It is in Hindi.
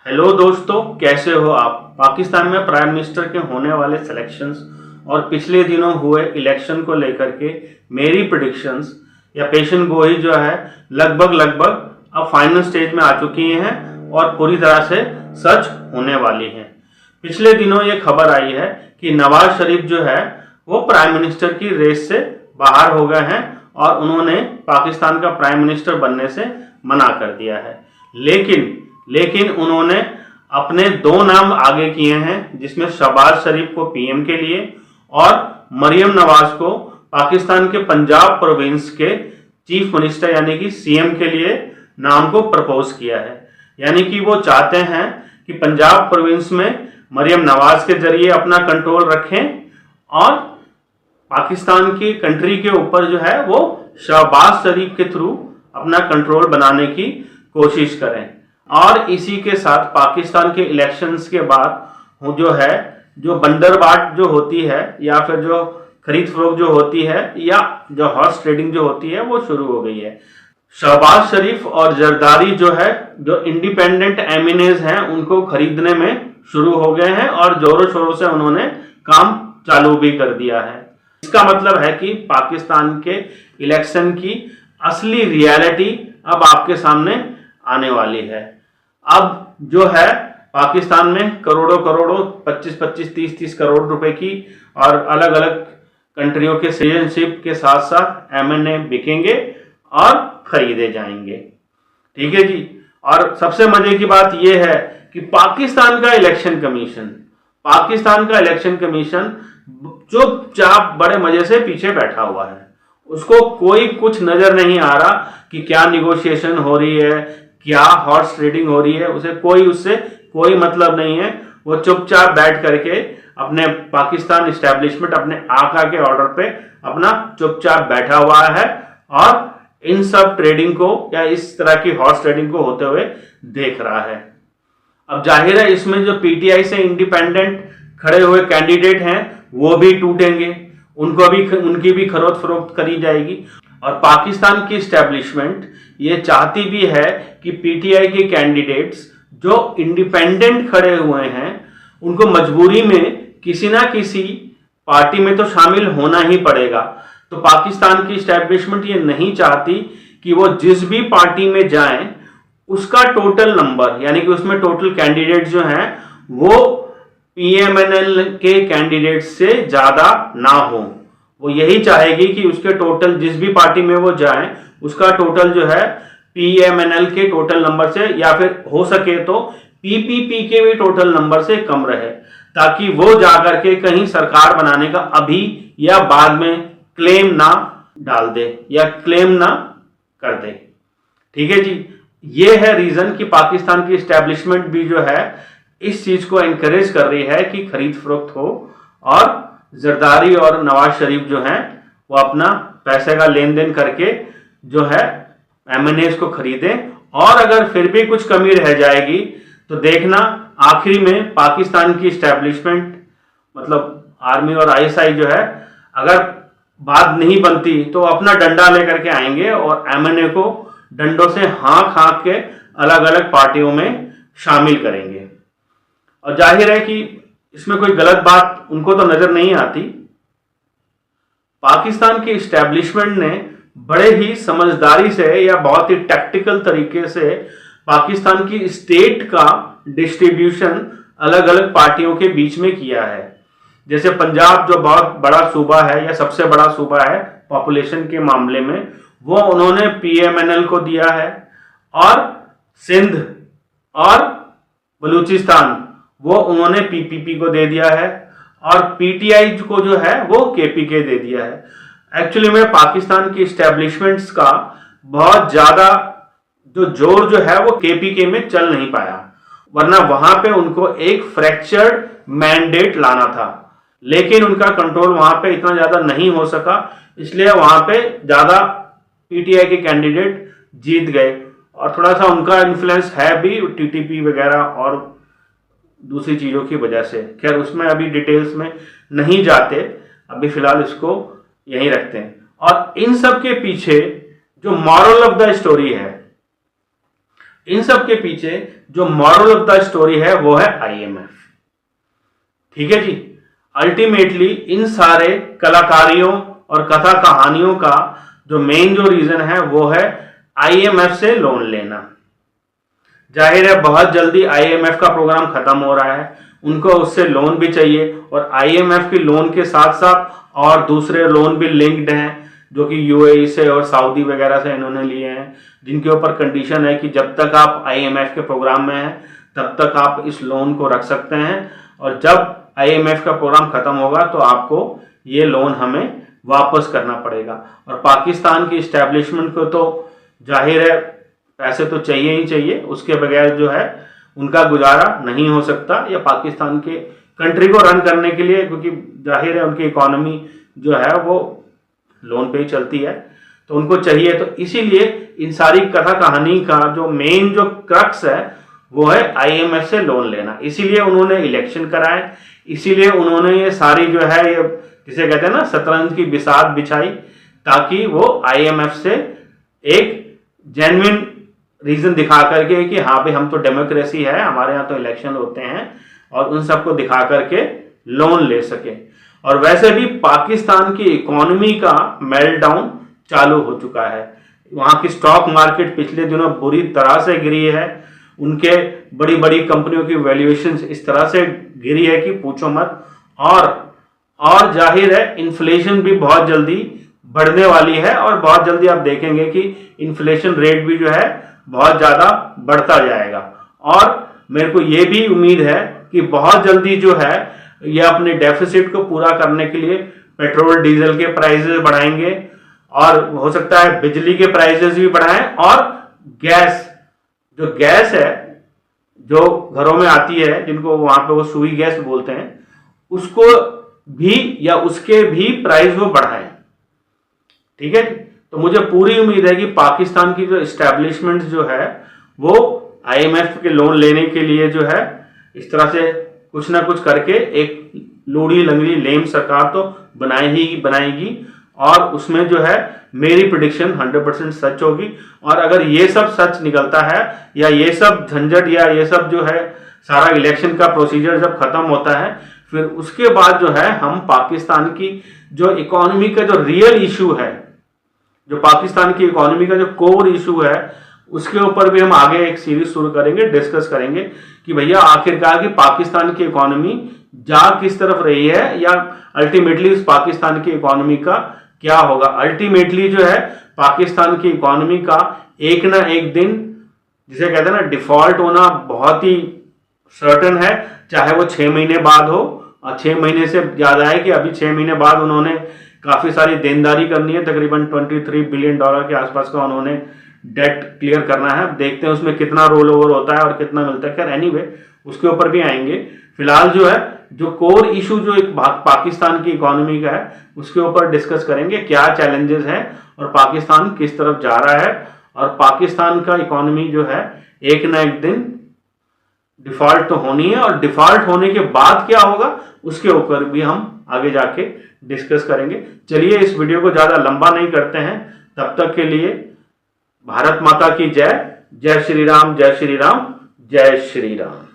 हेलो दोस्तों, कैसे हो आप। पाकिस्तान में प्राइम मिनिस्टर के होने वाले सिलेक्शंस और पिछले दिनों हुए इलेक्शन को लेकर के मेरी प्रिडिक्शंस या पेशन गोई जो है लगभग अब फाइनल स्टेज में आ चुकी हैं और पूरी तरह से सच होने वाली हैं। पिछले दिनों ये खबर आई है कि नवाज शरीफ जो है वो प्राइम मिनिस्टर की रेस से बाहर हो गए हैं और उन्होंने पाकिस्तान का प्राइम मिनिस्टर बनने से मना कर दिया है। लेकिन उन्होंने अपने दो नाम आगे किए हैं, जिसमें शहबाज शरीफ को पीएम के लिए और मरियम नवाज को पाकिस्तान के पंजाब प्रोविंस के चीफ मिनिस्टर यानी कि सीएम के लिए नाम को प्रपोज किया है। यानी कि वो चाहते हैं कि पंजाब प्रोविंस में मरियम नवाज के जरिए अपना कंट्रोल रखें और पाकिस्तान की कंट्री के ऊपर जो है वो शहबाज शरीफ के थ्रू अपना कंट्रोल बनाने की कोशिश करें। और इसी के साथ पाकिस्तान के इलेक्शंस के बाद जो बंदरबाट जो होती है या फिर जो खरीद फरोख्त जो होती है या जो हॉर्स ट्रेडिंग जो होती है वो शुरू हो गई है। शहबाज शरीफ और जरदारी जो है जो इंडिपेंडेंट एमिनेज हैं उनको खरीदने में शुरू हो गए हैं और जोरों शोरों से उन्होंने काम चालू भी कर दिया है। इसका मतलब है कि पाकिस्तान के इलेक्शन की असली रियलिटी अब आपके सामने आने वाली है। अब जो है पाकिस्तान में करोड़ों 25-25 30-30 करोड़ रुपए की और अलग अलग कंट्रियों के सिटीजनशिप के साथ साथ एमएनए बिकेंगे और खरीदे जाएंगे। ठीक है जी। और सबसे मजे की बात यह है कि पाकिस्तान का इलेक्शन कमीशन चुपचाप बड़े मजे से पीछे बैठा हुआ है। उसको कोई कुछ नजर नहीं आ रहा कि क्या निगोशिएशन हो रही है, क्या हॉर्स ट्रेडिंग हो रही है। उससे कोई मतलब नहीं है। वो चुपचाप बैठ करके अपने पाकिस्तान इस्टेब्लिशमेंट अपने आका के ऑर्डर पे अपना चुपचाप बैठा हुआ है और इन सब ट्रेडिंग को या इस तरह की हॉर्स ट्रेडिंग को होते हुए देख रहा है। अब जाहिर है इसमें जो पीटीआई से इंडिपेंडेंट खड़े हुए कैंडिडेट हैं वो भी टूटेंगे, उनकी भी खरोद फरोख्त करी जाएगी। और पाकिस्तान की इस्टेब्लिशमेंट ये चाहती भी है कि पीटीआई के कैंडिडेट्स जो इंडिपेंडेंट खड़े हुए हैं उनको मजबूरी में किसी ना किसी पार्टी में तो शामिल होना ही पड़ेगा। तो पाकिस्तान की इस्टेब्लिशमेंट ये नहीं चाहती कि वो जिस भी पार्टी में जाएं उसका टोटल नंबर यानी कि उसमें टोटल कैंडिडेट जो हैं वो पीएमएनएल के कैंडिडेट से ज्यादा ना हो। वो यही चाहेगी कि उसके टोटल जिस भी पार्टी में वो जाएं उसका टोटल जो है पीएमएनएल के टोटल नंबर से या फिर हो सके तो पीपीपी के भी टोटल नंबर से कम रहे, ताकि वो जाकर के कहीं सरकार बनाने का अभी या बाद में क्लेम ना डाल दे या क्लेम ना कर दे। ठीक है जी। ये है रीजन कि पाकिस्तान की इस्टेब्लिशमेंट भी जो है इस चीज को एनकरेज कर रही है कि खरीद फरोख्त हो और जरदारी और नवाज शरीफ जो हैं वो अपना पैसे का लेन देन करके जो है एमएनएस को खरीदें। और अगर फिर भी कुछ कमी रह जाएगी तो देखना आखिरी में पाकिस्तान की इस्टेब्लिशमेंट मतलब आर्मी और आईएसआई जो है अगर बात नहीं बनती तो अपना डंडा लेकर के आएंगे और एमएनए को डंडों से हाँक के अलग अलग पार्टियों में शामिल करेंगे। और जाहिर है कि इसमें कोई गलत बात उनको तो नजर नहीं आती। पाकिस्तान की इस्टेब्लिशमेंट ने बड़े ही समझदारी से या बहुत ही टैक्टिकल तरीके से पाकिस्तान की स्टेट का डिस्ट्रीब्यूशन अलग अलग पार्टियों के बीच में किया है। जैसे पंजाब जो बहुत बड़ा सूबा है या सबसे बड़ा सूबा है पॉपुलेशन के मामले में, वो उन्होंने पीएमएनएल को दिया है और सिंध और बलूचिस्तान वो उन्होंने पीपीपी को दे दिया है और पीटीआई को जो है वो केपीके दे दिया है। एक्चुअली में पाकिस्तान की इस्टेब्लिशमेंट्स का बहुत ज्यादा जो जोर जो है वो केपीके में चल नहीं पाया, वरना वहां पे उनको एक फ्रैक्चर्ड मैंडेट लाना था, लेकिन उनका कंट्रोल वहां पे इतना ज्यादा नहीं हो सका, इसलिए वहां पे ज्यादा पीटीआई के कैंडिडेट जीत गए। और थोड़ा सा उनका इन्फ्लुएंस है भी टीटीपी वगैरह और दूसरी चीजों की वजह से। खैर उसमें अभी डिटेल्स में नहीं जाते, अभी फिलहाल इसको यहीं रखते हैं। और इन सब के पीछे जो मॉरल ऑफ द स्टोरी है, इन सब के पीछे जो मॉरल ऑफ द स्टोरी है वो है आईएमएफ। ठीक है जी। अल्टीमेटली इन सारे कलाकारियों और कथा कहानियों का जो मेन जो रीजन है वो है आईएमएफ से लोन लेना। जाहिर है बहुत जल्दी आईएमएफ का प्रोग्राम खत्म हो रहा है, उनको उससे लोन भी चाहिए और आईएमएफ की लोन के साथ साथ और दूसरे लोन भी लिंक्ड हैं जो कि यूएई से और सऊदी वगैरह से इन्होंने लिए हैं, जिनके ऊपर कंडीशन है कि जब तक आप आईएमएफ के प्रोग्राम में हैं तब तक आप इस लोन को रख सकते हैं और जब आईएमएफ का प्रोग्राम खत्म होगा तो आपको ये लोन हमें वापस करना पड़ेगा। और पाकिस्तान की इस्टेब्लिशमेंट को तो जाहिर है पैसे तो चाहिए ही चाहिए, उसके बगैर जो है उनका गुजारा नहीं हो सकता या पाकिस्तान के कंट्री को रन करने के लिए, क्योंकि जाहिर है उनकी इकोनॉमी जो है वो लोन पे ही चलती है तो उनको चाहिए। तो इसीलिए इन सारी कथा कहानी का जो मेन जो क्रक्स है वो है आईएमएफ से लोन लेना। इसीलिए उन्होंने इलेक्शन कराए, इसीलिए उन्होंने ये सारी जो है ये जिसे कहते हैं ना शतरंज की बिसात बिछाई, ताकि वो आईएमएफ से एक जेन्युइन रीजन दिखा करके कि हाँ भाई हम तो डेमोक्रेसी है, हमारे यहाँ तो इलेक्शन होते हैं, और उन सबको दिखा करके लोन ले सके। और वैसे भी पाकिस्तान की इकोनॉमी का मेल्टडाउन चालू हो चुका है। वहाँ की स्टॉक मार्केट पिछले दिनों बुरी तरह से गिरी है, उनके बड़ी बड़ी कंपनियों की वैल्यूएशन इस तरह से गिरी है कि पूछो मत। और जाहिर है इन्फ्लेशन भी बहुत जल्दी बढ़ने वाली है और बहुत जल्दी आप देखेंगे कि इन्फ्लेशन रेट भी जो है बहुत ज्यादा बढ़ता जाएगा। और मेरे को ये भी उम्मीद है कि बहुत जल्दी जो है ये अपने डेफिसिट को पूरा करने के लिए पेट्रोल डीजल के प्राइसेस बढ़ाएंगे और हो सकता है बिजली के प्राइसेस भी बढ़ाएं, और गैस है जो घरों में आती है जिनको वहां पे वो सुई गैस बोलते हैं, उसको भी या उसके भी प्राइस वो बढ़ाएं। ठीक है। तो मुझे पूरी उम्मीद है कि पाकिस्तान की जो इस्टेब्लिशमेंट जो है वो आईएमएफ के लोन लेने के लिए जो है इस तरह से कुछ ना कुछ करके एक लूड़ी लंगड़ी लेम सरकार तो बनाएगी और उसमें जो है मेरी प्रिडिक्शन 100% सच होगी। और अगर ये सब सच निकलता है या ये सब झंझट या ये सब जो है सारा इलेक्शन का प्रोसीजर जब खत्म होता है, फिर उसके बाद जो है हम पाकिस्तान की जो इकोनॉमी का जो रियल इशू है, जो पाकिस्तान की इकोनॉमी का जो कोर इशू है, उसके ऊपर भी हम आगे एक सीरीज शुरू करेंगे, डिस्कस करेंगे कि भैया आखिरकार की पाकिस्तान की इकोनॉमी जा किस तरफ रही है या अल्टीमेटली उस पाकिस्तान की इकोनॉमी का क्या होगा। अल्टीमेटली जो है पाकिस्तान की इकोनॉमी का एक ना एक दिन जिसे कहते हैं ना डिफॉल्ट होना बहुत ही सर्टन है, चाहे वो 6 महीने बाद हो। और 6 महीने से ज्यादा है कि अभी 6 महीने बाद उन्होंने काफी सारी देनदारी करनी है, तकरीबन $23 बिलियन के आसपास का उन्होंने डेट क्लियर करना है। देखते हैं उसमें कितना रोल ओवर होता है और कितना मिलता है। खैर एनीवे उसके ऊपर भी आएंगे। फिलहाल जो है जो कोर इशू जो एक पाकिस्तान की इकोनॉमी का है उसके ऊपर डिस्कस करेंगे, क्या चैलेंजेस हैं और पाकिस्तान किस तरफ जा रहा है, और पाकिस्तान का इकोनॉमी जो है एक ना एक दिन डिफॉल्ट तो होनी है, और डिफॉल्ट होने के बाद क्या होगा उसके ऊपर भी हम आगे जाके डिस्कस करेंगे। चलिए इस वीडियो को ज्यादा लंबा नहीं करते हैं, तब तक के लिए भारत माता की जय। जय श्री राम, जय श्री राम, जय श्री राम।